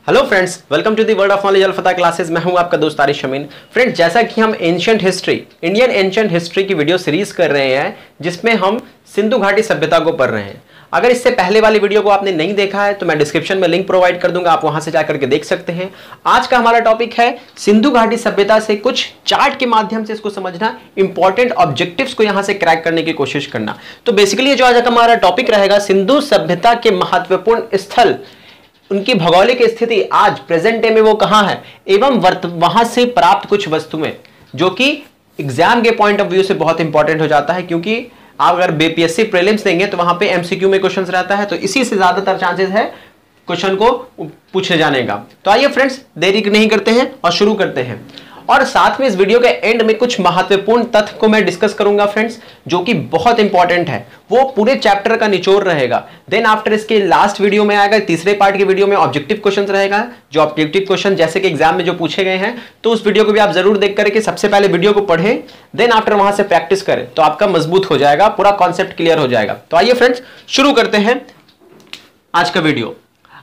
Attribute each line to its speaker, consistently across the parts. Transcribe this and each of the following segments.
Speaker 1: Hello friends, welcome to the world of knowledge Al Fatah classes. मैं हूं आपका दोस्त आरिश अमीन। फ्रेंड्स, जैसा कि हम ancient history, Indian ancient history की वीडियो सीरीज कर रहे हैं जिसमें हम सिंधु घाटी सभ्यता को पढ़ रहे हैं। अगर इससे पहले वाली वीडियो को आपने नहीं देखा है तो मैं डिस्क्रिप्शन में लिंक प्रोवाइड कर दूंगा, आप वहां से जाकर के देख सकते हैं। आज का हमारा टॉपिक है सिंधु घाटी सभ्यता से कुछ चार्ट के माध्यम से इसको समझना, इंपॉर्टेंट ऑब्जेक्टिव्स को यहां से क्रैक करने की कोशिश करना। तो बेसिकली जो आज का हमारा टॉपिक रहेगा, सिंधु सभ्यता के महत्वपूर्ण स्थल, उनकी भौगोलिक स्थिति आज प्रेजेंट डे में वो कहां है, एवं वहां से प्राप्त कुछ वस्तुएं, जो कि एग्जाम के पॉइंट ऑफ व्यू से बहुत इंपॉर्टेंट हो जाता है। क्योंकि आप अगर बीपीएससी प्रीलिम्स देंगे तो वहां पे एमसीक्यू में क्वेश्चंस रहता है, तो इसी से ज्यादातर चांसेस है क्वेश्चन को पूछे जाने का। तो आइए फ्रेंड्स, देरी नहीं करते हैं और शुरू करते हैं। और साथ में इस वीडियो के एंड में कुछ महत्वपूर्ण तथ्य को मैं डिस्कस करूंगा फ्रेंड्स, जो कि बहुत इंपॉर्टेंट है, वो पूरे चैप्टर का निचोड़ रहेगा। देन आफ्टर इसके लास्ट वीडियो में आएगा, तीसरे पार्ट के वीडियो में ऑब्जेक्टिव क्वेश्चन रहेगा, जो ऑब्जेक्टिव क्वेश्चन जैसे कि एग्जाम में जो पूछे गए हैं, तो उस वीडियो को भी आप जरूर देख करके सबसे पहले वीडियो को पढ़ें, देन आफ्टर वहां से प्रैक्टिस करें, तो आपका मजबूत हो जाएगा, पूरा कॉन्सेप्ट क्लियर हो जाएगा। तो आइए फ्रेंड्स, शुरू करते हैं आज का वीडियो।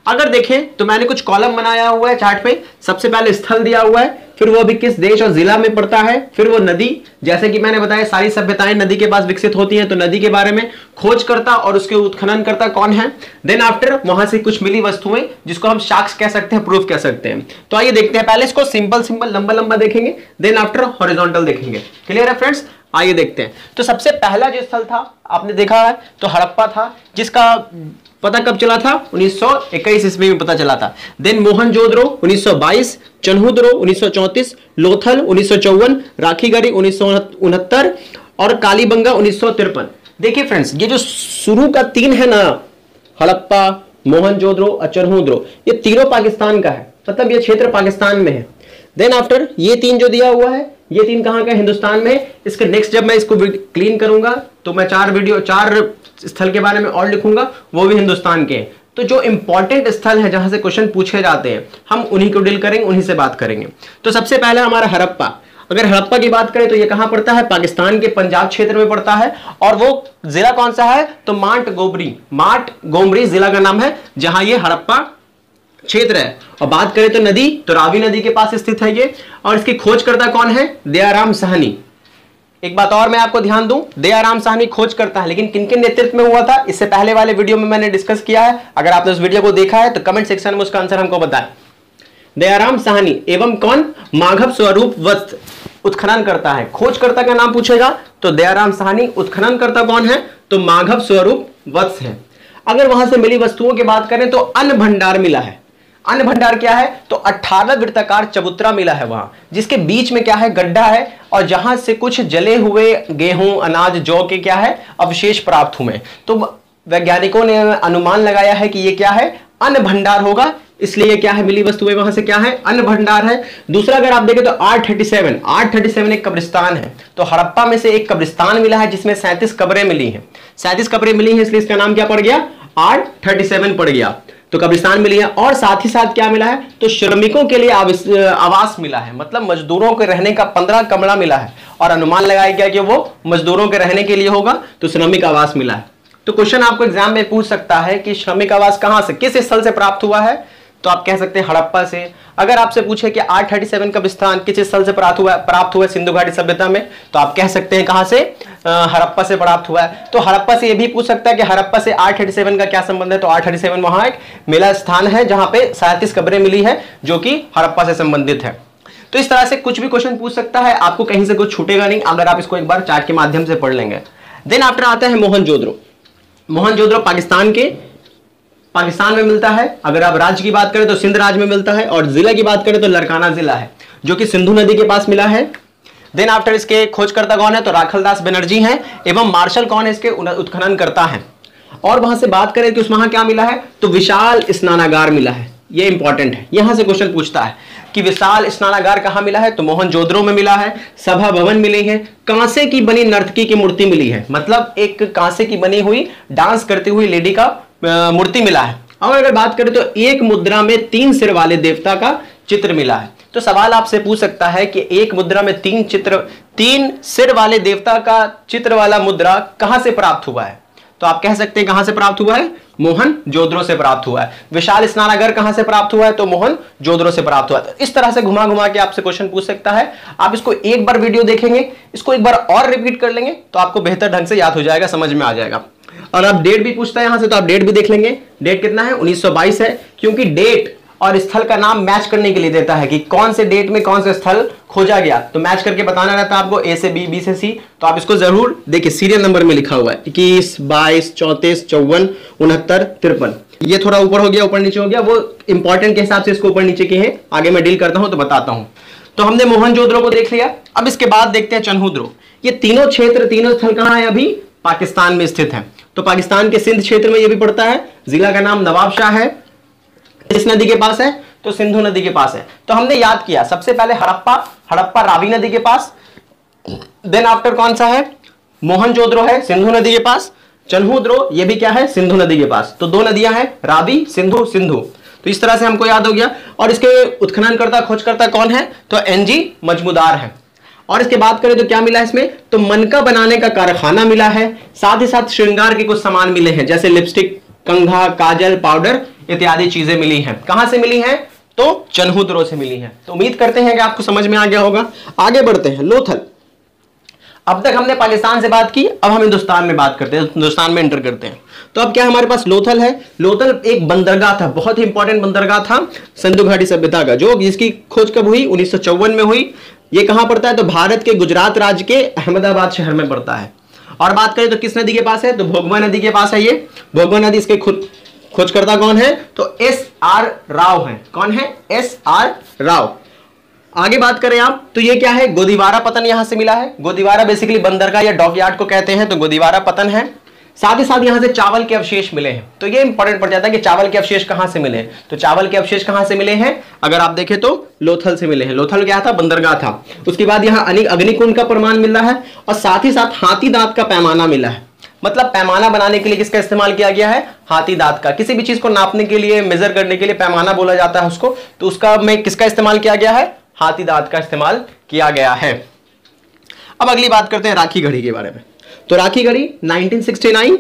Speaker 1: अगर देखें तो मैंने कुछ कॉलम बनाया हुआ है चार्ट पे। सबसे पहले स्थल दिया हुआ है, फिर वो भी किस देश और जिला में पड़ता है, फिर वो नदी, जैसे कि मैंने बताया सारी सभ्यताएं नदी के पास विकसित होती हैं, तो नदी के बारे में खोजकर्ता और उसके उत्खननकर्ता कौन है। देन आफ्टर वहां से कुछ मिली वस्तुएं, जिसको हम साक्ष्य कह सकते हैं, प्रूफ कह सकते हैं। तो आइए देखते हैं, पहले इसको सिंपल लंबा लंबा देखेंगे, देन आफ्टर हॉरिजॉन्टल देखेंगे। क्लियर है फ्रेंड्स? आइए देखते हैं। तो सबसे पहला जो स्थल था आपने देखा है तो हड़प्पा था, जिसका पता कब चला था, 1921 ईस्वी में पता चला था। देन मोहनजोदड़ो 1922, चन्हुद्रो 1934, लोथल 1954, राखीगढ़ी 1969 और कालीबंगा 1953। देखिए फ्रेंड्स, ये जो शुरू का तीन है ना, हड़प्पा, मोहनजोदड़ो और चन्हुद्रो, ये तीनों पाकिस्तान का है, मतलब ये क्षेत्र पाकिस्तान में है। देन आफ्टर ये तीन जो दिया हुआ है, ये तीन कहां का, हिंदुस्तान में। इसके नेक्स्ट जब मैं इसको क्लीन करूंगा तो मैं चार स्थल के बारे में और लिखूंगा, वो भी हिंदुस्तान के। तो जो इंपॉर्टेंट स्थल है जहां से क्वेश्चन पूछे जाते हैं, हम उन्हीं को डील करेंगे, उन्हीं से बात करेंगे। तो सबसे पहले हमारा हड़प्पा। अगर हड़प्पा की बात करें तो ये कहां पड़ता है, पाकिस्तान के पंजाब क्षेत्र में पड़ता है। और वो जिला कौन सा है, तो मांट गोमरी जिला का नाम है, जहां ये हड़प्पा क्षेत्र है। और बात करें तो नदी, तो रावी नदी के पास स्थित है ये। और इसकी खोजकर्ता कौन है, दयाराम साहनी। एक बात और मैं आपको ध्यान दूं, दयाराम साहनी खोज करता है, लेकिन किनके नेतृत्व में हुआ था, इससे पहले वाले वीडियो में मैंने डिस्कस किया है। अगर आपने उस वीडियो को देखा है तो कमेंट सेक्शन में उसका आंसर हमको बताएं। दयाराम साहनी एवं कौन, माघव स्वरूप वत्स उत्खनन करता है। खोजकर्ता का नाम पूछेगा तो दयाराम साहनी, उत्खननकर्ता कौन है, तो माघव स्वरूप वत्स है। अगर वहां से मिली वस्तुओं की बात करें तो अन्न भंडार मिला है। अन्न भंडार क्या है, तो 18 वृत्ताकार चबूतरा मिला है वहां, जिसके बीच में क्या है, गड्ढा है, और जहां से कुछ जले हुए गेहूं, अनाज, जौ के क्या है, अवशेष प्राप्त हुए। तो वैज्ञानिकों ने अनुमान लगाया है कि ये क्या है, अन्न भंडार होगा, इसलिए क्या है, मिली वस्तुएं वहां से क्या है, अन्न भंडार है। दूसरा अगर आप देखें तो 837 एक कब्रिस्तान है। तो हड़प्पा में से एक कब्रिस्तान मिला है जिसमें 37 कब्रें मिली हैं। 37 कब्रें मिली हैं, इसलिए इसका नाम क्या पड़ गया, 837 पड़ गया। तो कब्रिस्तान मिली है। और साथ ही साथ क्या मिला है, तो श्रमिकों के लिए आवास मिला है, मतलब मजदूरों के रहने का 15 कमरा मिला है। और अनुमान लगाया गया कि वो मजदूरों के रहने के लिए होगा, तो श्रमिक आवास मिला है। तो क्वेश्चन आपको एग्जाम में पूछ सकता है कि श्रमिक आवास कहां से, किस स्थल से प्राप्त हुआ है, तो आप कह सकते हैं हड़प्पा से। अगर आपसे पूछे कि 837 कब्रिस्तान किस स्थल से प्राप्त हुआ है सिंधु घाटी सभ्यता में, तो आप कह सकते हैं कहां से, हड़प्पा से प्राप्त हुआ है। तो हड़प्पा से यह भी पूछ सकता है कि हड़प्पा से 837 का क्या संबंध है, तो 837 वहां एक मेला स्थान है जहां पे 37 कब्रें मिली है, जो कि हड़प्पा से संबंधित है। तो इस तरह से कुछ भी क्वेश्चन पूछ सकता है, आपको कहीं से कुछ छूटेगा नहीं अगर आप इसको एक बार चार्ट के माध्यम से पढ़ लेंगे। देन आफ्टर आता है मोहनजोदड़ो। मोहनजोदड़ो पाकिस्तान में मिलता है। अगर आप राज्य की बात करें तो सिंध राज्य में मिलता है, और जिला की बात करें तो लड़काना जिला है, जो कि सिंधु नदी के पास मिला है। देन आफ्टर इसके खोजकर्ता कौन है, तो राखलदास बनर्जी हैं, एवं मार्शल कौन है, इसके उत्खनन करता है। और वहां से बात करें कि उस वहां क्या मिला है, तो विशाल स्नानागार मिला है। ये इंपॉर्टेंट है, यहां से क्वेश्चन पूछता है कि विशाल स्नानागार कहां मिला है, तो मोहनजोदड़ो में मिला है। सभा भवन मिले हैं, कांसे की बनी नर्तकी की मूर्ति मिली है, मतलब एक कांसे की बनी हुई डांस करती हुई लेडी का मूर्ति मिला है। और अगर बात करें तो एक मुद्रा में 3 सिर वाले देवता का चित्र मिला है। तो सवाल आपसे पूछ सकता है कि एक मुद्रा में 3 सिर वाले देवता का चित्र वाला मुद्रा कहां से प्राप्त हुआ है, तो आप कह सकते हैं कहां से प्राप्त हुआ है, मोहनजोदड़ो से प्राप्त हुआ है। विशाल स्नानागार कहां से प्राप्त हुआ है, तो मोहनजोदड़ो से प्राप्त हुआ है। इस तरह से घुमा घुमा के आपसे क्वेश्चन पूछ सकता है। आप इसको एक बार वीडियो देखेंगे, इसको एक बार और रिपीट कर लेंगे तो आपको बेहतर ढंग से याद हो जाएगा, समझ में आ जाएगा। और अब डेट भी पूछता है यहां से, तो आप डेट भी देख लेंगे। डेट कितना है, 1922 है, क्योंकि डेट और स्थल का नाम मैच करने के लिए देता है कि कौन से डेट में कौन सा स्थल खोजा गया, तो मैच करके बताना रहता है आपको, ए से बी, बी से सी। तो आप इसको जरूर देखिए, सीरियल नंबर में लिखा हुआ है 21, 22, 34, 54, 69, 53। ये थोड़ा ऊपर हो गया, ऊपर नीचे हो गया, वो इंपॉर्टेंट के हिसाब से इसको ऊपर नीचे के हैं, आगे मैं डील करता हूं तो बताता हूं। तो हमने मोहनजोदड़ो को देख लिया। अब इसके बाद देखते हैं चन्हुद्रो। ये तीनों क्षेत्र, तीनों स्थल कहां है, अभी पाकिस्तान में स्थित है। तो पाकिस्तान के सिंध क्षेत्र में ये भी पड़ता है। जिला का नाम नवाबशाह है। किस नदी के पास है, तो सिंधु नदी के पास है। तो हमने याद किया, सबसे पहले हड़प्पा रावी नदी के पास, देन आफ्टर कौन सा है, मोहनजोदड़ो है सिंधु नदी के पास, चन्हुद्रो ये भी क्या है, सिंधु नदी के पास। तो दो नदियां हैं, रावी सिंधु सिंधु। तो इस तरह से हमको याद हो गया। और इसके उत्खननकर्ता खोजकर्ता कौन है, तो एनजी मजमुदार है। और इसके बात करें तो क्या मिला है इसमें, तो मनका बनाने का कारखाना मिला है, साथ ही साथ श्रृंगार के कुछ सामान मिले हैं, जैसे लिपस्टिक, कंघा, काजल, पाउडर इत्यादि चीजें मिली हैं। कहां से मिली हैं, तो चन्हुद्रो से मिली हैं। तो उम्मीद करते हैं कि आपको समझ में आ गया होगा। आगे बढ़ते हैं, लोथल। अब तक हमने पाकिस्तान से बात की, अब हम हिंदुस्तान में बात करते हैं, हिंदुस्तान में एंटर करते हैं। तो अब क्या हमारे पास लोथल है। लोथल एक बंदरगाह था, बहुत ही इंपॉर्टेंट बंदरगाह था सिंधु घाटी सभ्यता का, जो जिसकी खोज कब हुई, 1954 में हुई। ये कहां पड़ता है, तो भारत के गुजरात राज्य के अहमदाबाद शहर में पड़ता है। और बात करें तो किस नदी के पास है, तो भोगवा नदी के पास है। ये भोगवा नदी, इसके खोजकर्ता कौन है, तो एस.आर. राव है। कौन है, एस.आर. राव। आगे बात करें आप, तो ये क्या है, गोदीवारा पतन यहां से मिला है। गोदीवारा बेसिकली बंदरगाह या डॉकयार्ड को कहते हैं, तो गोदीवारा पतन है। साथ ही साथ यहां से चावल के अवशेष मिले हैं। तो ये इंपॉर्टेंट पड़ जाता है कि चावल के अवशेष कहां से मिले हैं। तो चावल के अवशेष कहां से मिले हैं, अगर आप देखें तो लोथल से मिले हैं। लोथल क्या था, बंदरगाह था। उसके बाद यहां अग्निकुंड का प्रमाण मिल रहा है, और साथ ही साथ हाथी दांत का पैमाना मिला है। मतलब पैमाना बनाने के लिए किसका इस्तेमाल किया गया है, हाथी दांत का। किसी भी चीज को नापने के लिए, मेजर करने के लिए पैमाना बोला जाता है उसको, तो उसका में किसका इस्तेमाल किया गया है, हाथी दांत का इस्तेमाल किया गया है। अब अगली बात करते हैं राखी गढ़ी के बारे में। तो राखी गढ़ी 1969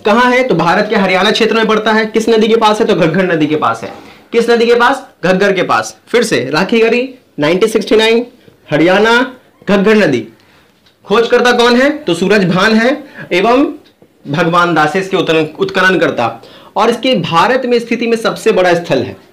Speaker 1: कहां है, तो भारत के हरियाणा क्षेत्र में पड़ता है। किस नदी के पास है, तो घग्गर नदी के पास है। किस नदी के पास, घग्गर के पास। फिर से राखी गढ़ी 1969 हरियाणा, घग्गर नदी। खोजकर्ता कौन है, तो सूरज भान है एवं भगवान दास इसके उत्खननकर्ता। और इसके भारत में स्थिति में सबसे बड़ा स्थल है।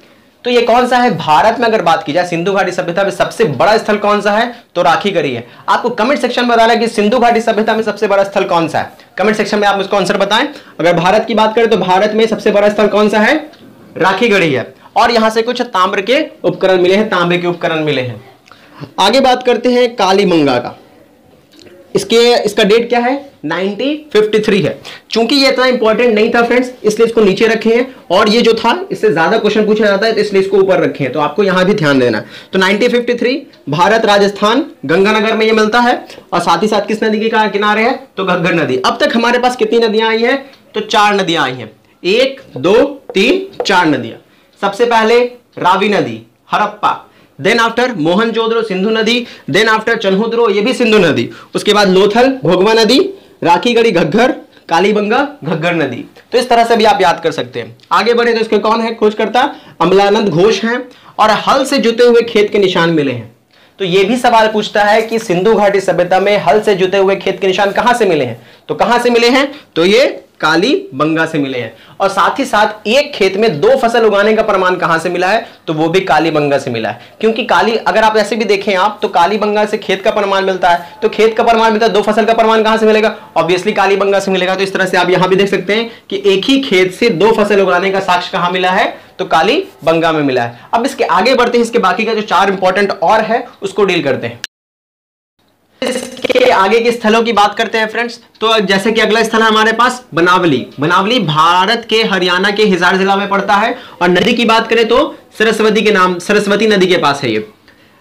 Speaker 1: तो ये कौन सा है, भारत में अगर बात की जाए सिंधु घाटी सभ्यता में सबसे बड़ा स्थल कौन सा है, तो राखी गढ़ी है। आपको कमेंट सेक्शन में बताना कि सिंधु घाटी सभ्यता में सबसे बड़ा स्थल कौन सा है। कमेंट सेक्शन में आप मुझको आंसर बताएं। अगर भारत की बात करें तो भारत में सबसे बड़ा स्थल कौन सा है, राखी गढ़ी है। और यहां से कुछ ताम्र के उपकरण मिले हैं, तांबे के उपकरण मिले हैं। आगे बात करते हैं कालीबंगा का। इसका डेट क्या है, 1953 है। चूंकि ये इतना इंपॉर्टेंट नहीं था फ्रेंड्स, इसलिए इसको नीचे रखे हैं। और ये जो था इससे ज्यादा क्वेश्चन पूछा जाता है, तो इसलिए इसको ऊपर रखे हैं। तो आपको यहां भी ध्यान देना है। तो 1953 भारत राजस्थान गंगानगर में ये मिलता है। और साथ ही साथ किस नदी के किनारे है, तो घग्गर नदी। अब तक हमारे पास कितनी नदियां आई है, तो 4 नदियां आई हैं। 1 2 3 4 नदियां। सबसे पहले रावी नदी, हड़प्पा, देन आफ्टर मोहनजोदड़ो सिंधु नदी, देन आफ्टर चन्हुद्रो ये भी सिंधु नदी, उसके बाद लोथल भोगवा नदी, राखी गढ़ी घग्गर, कालीबंगा घग्गर नदी। तो इस तरह से भी आप याद कर सकते हैं। आगे बढ़े तो इसके कौन है खोजकर्ता, अमलानंद घोष हैं। और हल से जुते हुए खेत के निशान मिले हैं। तो ये भी सवाल पूछता है कि सिंधु घाटी सभ्यता में हल से जुते हुए खेत के निशान कहां से मिले हैं, तो कहां से मिले हैं, तो ये कालीबंगा से मिले हैं। और साथ ही साथ एक खेत में 2 फसल उगाने का प्रमाण कहां से मिला है, तो वो भी कालीबंगा से मिला है। क्योंकि अगर आप ऐसे भी देखें आप, तो कालीबंगा से खेत का प्रमाण मिलता है। तो खेत का प्रमाण मिलता है, 2 फसल का प्रमाण कहां से मिलेगा, ऑब्वियसली कालीबंगा से मिलेगा। तो इस तरह से आप यहां भी देख सकते हैं कि एक ही खेत से 2 फसल उगाने का साक्ष्य कहां मिला है, तो कालीबंगा में मिला है। अब इसके आगे बढ़ते हैं, इसके बाकी का जो 4 इंपॉर्टेंट और है उसको डील करते हैं। इसके आगे के स्थलों की बात करते हैं फ्रेंड्स। तो जैसे कि अगला स्थल है हमारे पास बनावली। बनावली भारत के हरियाणा के हिसार जिला में पड़ता है। और नदी की बात करें तो सरस्वती नदी के पास है ये।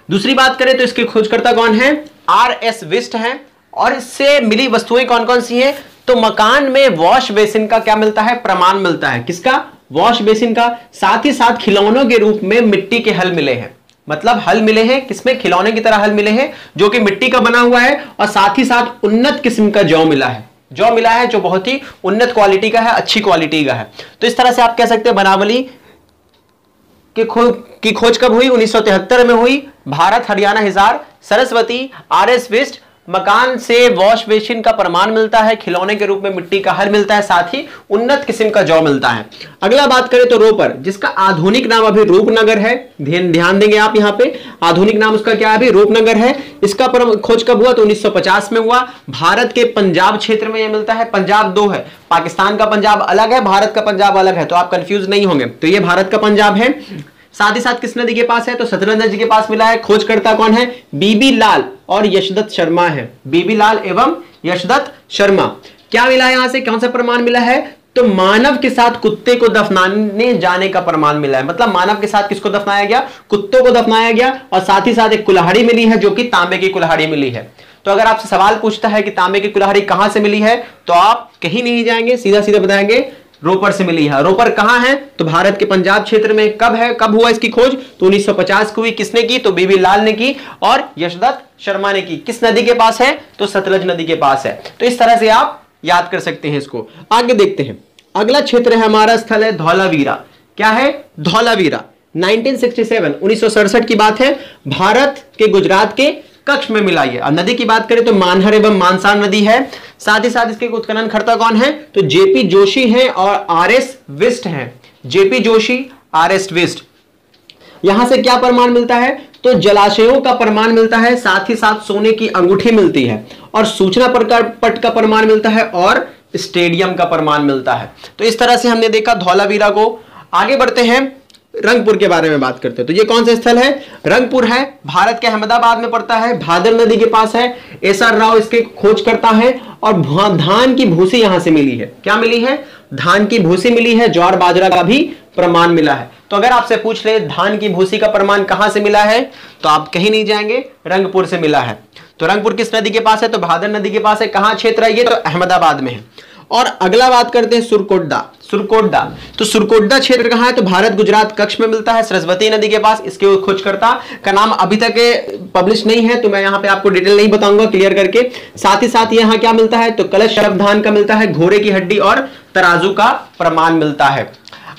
Speaker 1: दूसरी बात करें तो इसके खोजकर्ता कौन है, R.S. विस्ट हैं। और इससे मिली वस्तुएं कौन कौन सी हैं, तो मकान में वॉश बेसिन का क्या मिलता है, प्रमाण मिलता है। किसका, वॉश बेसिन का। साथ ही साथ खिलौनों के रूप में मिट्टी के हल मिले हैं। मतलब हल मिले हैं किसमें, खिलौने की तरह हल मिले हैं जो कि मिट्टी का बना हुआ है। और साथ ही साथ उन्नत किस्म का जौ मिला है। जौ मिला है जो बहुत ही उन्नत क्वालिटी का है, अच्छी क्वालिटी का है। तो इस तरह से आप कह सकते हैं बनावली की खोज कब हुई? 1973 में हुई। भारत, हरियाणा, हिसार, सरस्वती, आरएस वेस्ट, मकान से वॉश बेसिन का प्रमाण मिलता है, खिलौने के रूप में मिट्टी का हल मिलता है, साथ ही उन्नत किस्म का जौ मिलता है। अगला बात करें तो रोपर, जिसका आधुनिक नाम अभी रूपनगर है। ध्यान देंगे आप यहां पे, आधुनिक नाम उसका क्या है? अभी रूपनगर है। इसका खोज कब हुआ? तो 1950 में हुआ। भारत के पंजाब क्षेत्र में यह मिलता है। पंजाब दो है, पाकिस्तान का पंजाब अलग है, भारत का पंजाब अलग है, तो आप कंफ्यूज नहीं होंगे। तो ये भारत का पंजाब है। साथ ही साथ किस नदी के पास है? तो सतलज नदी के पास मिला है। खोजकर्ता कौन है? बीबी लाल और यशदत्त शर्मा है। बीबी लाल एवं यशदत्त शर्मा। क्या मिला है यहां से? कौन सा प्रमाण मिला है? तो मानव के साथ कुत्ते को दफनाने जाने का प्रमाण मिला है। मतलब मानव के साथ किसको दफनाया गया? कुत्तों को दफनाया गया। और साथ ही साथ एक कुल्हाड़ी मिली है जो कि तांबे की कुल्हाड़ी मिली है। तो अगर आपसे सवाल पूछता है कि तांबे की कुल्हाड़ी कहां से मिली है, तो आप कहीं नहीं जाएंगे, सीधा सीधा बताएंगे रोपर से मिली है। रोपर कहां है? तो भारत के पंजाब क्षेत्र में। कब है, कब हुआ इसकी खोज? तो 1950 को हुई। किसने की? तो बीबी लाल ने की और यशदत्त शर्मा ने की। किस नदी के पास है? तो सतलज नदी के पास है। तो इस तरह से आप याद कर सकते हैं इसको। आगे देखते हैं, अगला क्षेत्र है हमारा, स्थल है धौलावीरा। क्या है? धौलावीरा। 1967 की बात है। भारत के गुजरात के कच्छ में मिला है। नदी की बात करें तो मानहर एवं मानसार नदी है। साथ ही साथ इसके उत्खननकर्ता कौन है? तो जेपी जोशी हैं और आरएस विस्ट हैं। JP Joshi, RS Bisht. यहां से क्या प्रमाण मिलता है? तो जलाशयों का प्रमाण मिलता है, साथ ही साथ सोने की अंगूठी मिलती है और सूचना पट का प्रमाण मिलता है और स्टेडियम का प्रमाण मिलता है। तो इस तरह से हमने देखा धौलावीरा को। आगे बढ़ते हैं, रंगपुर के बारे में बात करते हैं। तो ये कौन सा स्थल है? रंगपुर है। भारत के अहमदाबाद में पड़ता है, भादर नदी के पास है। एसआर राव इसके खोज करता है। और धान की भूसी यहां से मिली है। क्या मिली है? धान की भूसी मिली है। ज्वार बाजरा का भी प्रमाण मिला है। तो अगर आपसे पूछ ले धान की भूसी का प्रमाण कहां से मिला है, तो आप कहीं नहीं जाएंगे, रंगपुर से मिला है। तो रंगपुर किस नदी के पास है? तो भादर नदी के पास है। कहां क्षेत्र है ये? तो अहमदाबाद में है। और अगला बात करते हैं सुरकोटडा। सुरकोटडा, तो सुरकोटडा क्षेत्र कहां है? तो भारत गुजरात कच्छ में मिलता है, सरस्वती नदी के पास। इसके खोजकर्ता का नाम अभी तक पब्लिश नहीं है, तो मैं यहां पे आपको डिटेल नहीं बताऊंगा, क्लियर करके। साथ ही साथ यहां क्या मिलता है? तो कलश शरफ धान का मिलता है, घोड़े की हड्डी और तराजू का प्रमाण मिलता है।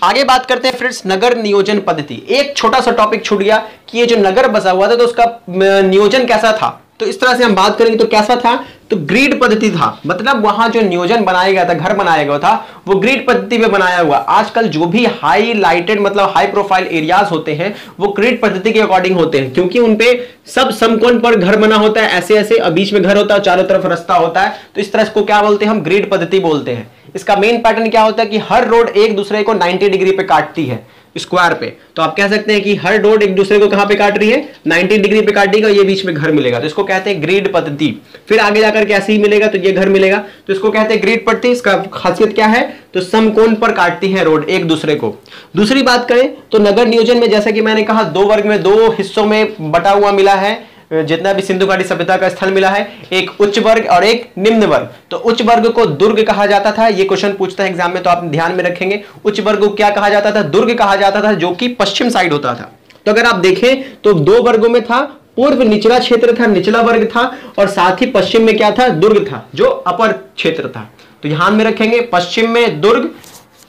Speaker 1: आगे बात करते हैं फ्रेंड्स, नगर नियोजन पद्धति। एक छोटा सा टॉपिक छूट गया कि ये जो नगर बसा हुआ था तो उसका नियोजन कैसा था। तो इस तरह से हम बात करेंगे तो कैसा था? तो ग्रिड पद्धति था। मतलब वहां जो नियोजन बनाया गया था, घर बनाया गया था, वो ग्रिड पद्धति में बनाया हुआ। आजकल जो भी हाईलाइटेड मतलब हाई प्रोफाइल एरियाज होते हैं वो ग्रिड पद्धति के अकॉर्डिंग होते हैं, क्योंकि उनपे सब समकोण पर घर बना होता है, ऐसे ऐसे, बीच में घर होता है, चारों तरफ रास्ता होता है। तो इस तरह को क्या बोलते हैं? हम ग्रिड पद्धति बोलते हैं। इसका मेन पैटर्न क्या होता है कि हर रोड एक दूसरे को 90 डिग्री पे काटती है, स्क्वायर पे। तो आप कह सकते हैं कि हर रोड एक दूसरे को कहां पे काट रही है? 90 डिग्री पे काटेगा, ये बीच में घर मिलेगा, तो इसको कहते हैं ग्रिड पद्धति। फिर आगे जाकर के ऐसे ही मिलेगा तो ये घर मिलेगा, तो इसको कहते हैं ग्रिड पद्धति। इसका खासियत क्या है? तो समकोण पर काटती है रोड एक दूसरे को। दूसरी बात करें तो नगर नियोजन में, जैसा कि मैंने कहा, दो वर्ग में, दो हिस्सों में बटा हुआ मिला है। जितना भी सिंधु घाटी सभ्यता का स्थल मिला है, एक उच्च वर्ग और एक निम्न वर्ग। तो उच्च वर्ग को दुर्ग कहा जाता था। ये क्वेश्चन पूछता है एग्जाम में, तो आप ध्यान में रखेंगे। उच्च वर्ग को क्या कहा जाता था? दुर्ग कहा जाता था, जो कि पश्चिम साइड होता था। तो अगर आप देखें तो दो वर्गों में था, पूर्व निचला क्षेत्र था, निचला वर्ग था, और साथ ही पश्चिम में क्या था? दुर्ग था, जो अपर क्षेत्र था। तो ध्यान में रखेंगे, पश्चिम में दुर्ग,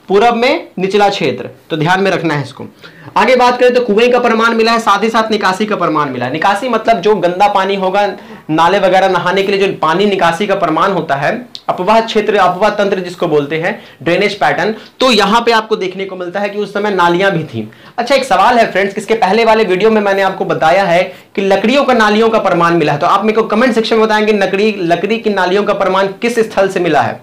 Speaker 1: पूरब में निचला क्षेत्र। तो ध्यान में रखना है इसको। आगे बात करें तो कुएं का प्रमाण मिला है, साथ ही साथ निकासी का प्रमाण मिला है। निकासी मतलब जो गंदा पानी होगा, नाले वगैरह नहाने के लिए जो पानी निकासी का प्रमाण होता है, अपवाह क्षेत्र, अपवाह तंत्र जिसको बोलते हैं, ड्रेनेज पैटर्न। तो यहां पे आपको देखने को मिलता है कि उस समय नालियां भी थी। अच्छा, एक सवाल है फ्रेंड्स, इसके पहले वाले वीडियो में मैंने आपको बताया है कि लकड़ियों का नालियों का प्रमाण मिला है। तो आप मेरे को कमेंट सेक्शन में बताएंगे लकड़ी की नालियों का प्रमाण किस स्थल से मिला है,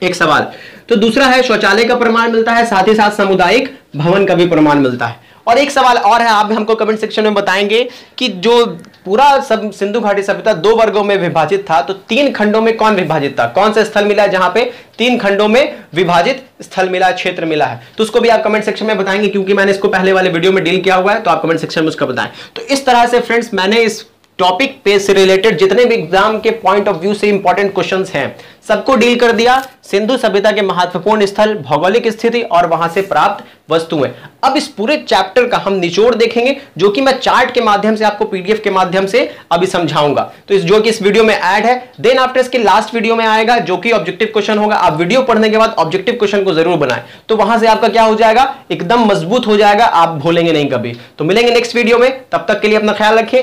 Speaker 1: एक सवाल। तो दूसरा है शौचालय का प्रमाण मिलता है, साथ ही साथ सामुदायिक भवन का भी प्रमाण मिलता है। और एक सवाल और है, आप भी हमको कमेंट सेक्शन में बताएंगे कि जो पूरा सब सिंधु घाटी सभ्यता दो वर्गों में विभाजित था, तो तीन खंडों में कौन विभाजित था? कौन सा स्थल मिला है जहां पे तीन खंडों में विभाजित स्थल मिला है, क्षेत्र मिला है? तो उसको भी आप कमेंट सेक्शन में बताएंगे, क्योंकि मैंने इसको पहले वाले वीडियो में डील किया हुआ है, तो आप कमेंट सेक्शन में उसका बताएं। तो इस तरह से फ्रेंड्स मैंने इस टॉपिक पे से रिलेटेड जितने भी एग्जाम के पॉइंट ऑफ व्यू से इंपॉर्टेंट क्वेश्चंस हैं सबको डील कर दिया। सिंधु सभ्यता के महत्वपूर्ण स्थल, भौगोलिक स्थिति और वहां से प्राप्त वस्तुएं। अब इस पूरे चैप्टर का हम निचोड़ देखेंगे जो कि मैं चार्ट के माध्यम से आपको पीडीएफ के माध्यम से अभी समझाऊंगा। तो जो कि इस वीडियो में ऐड है, देन आफ्टर इसके लास्ट वीडियो में आएगा जो कि ऑब्जेक्टिव क्वेश्चन होगा। आप वीडियो पढ़ने के बाद ऑब्जेक्टिव क्वेश्चन को जरूर बनाएं, तो वहां से आपका क्या हो जाएगा, एकदम मजबूत हो जाएगा, आप भूलेंगे नहीं कभी। तो मिलेंगे नेक्स्ट वीडियो में, तब तक के लिए अपना ख्याल रखें,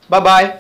Speaker 1: बाय बाय।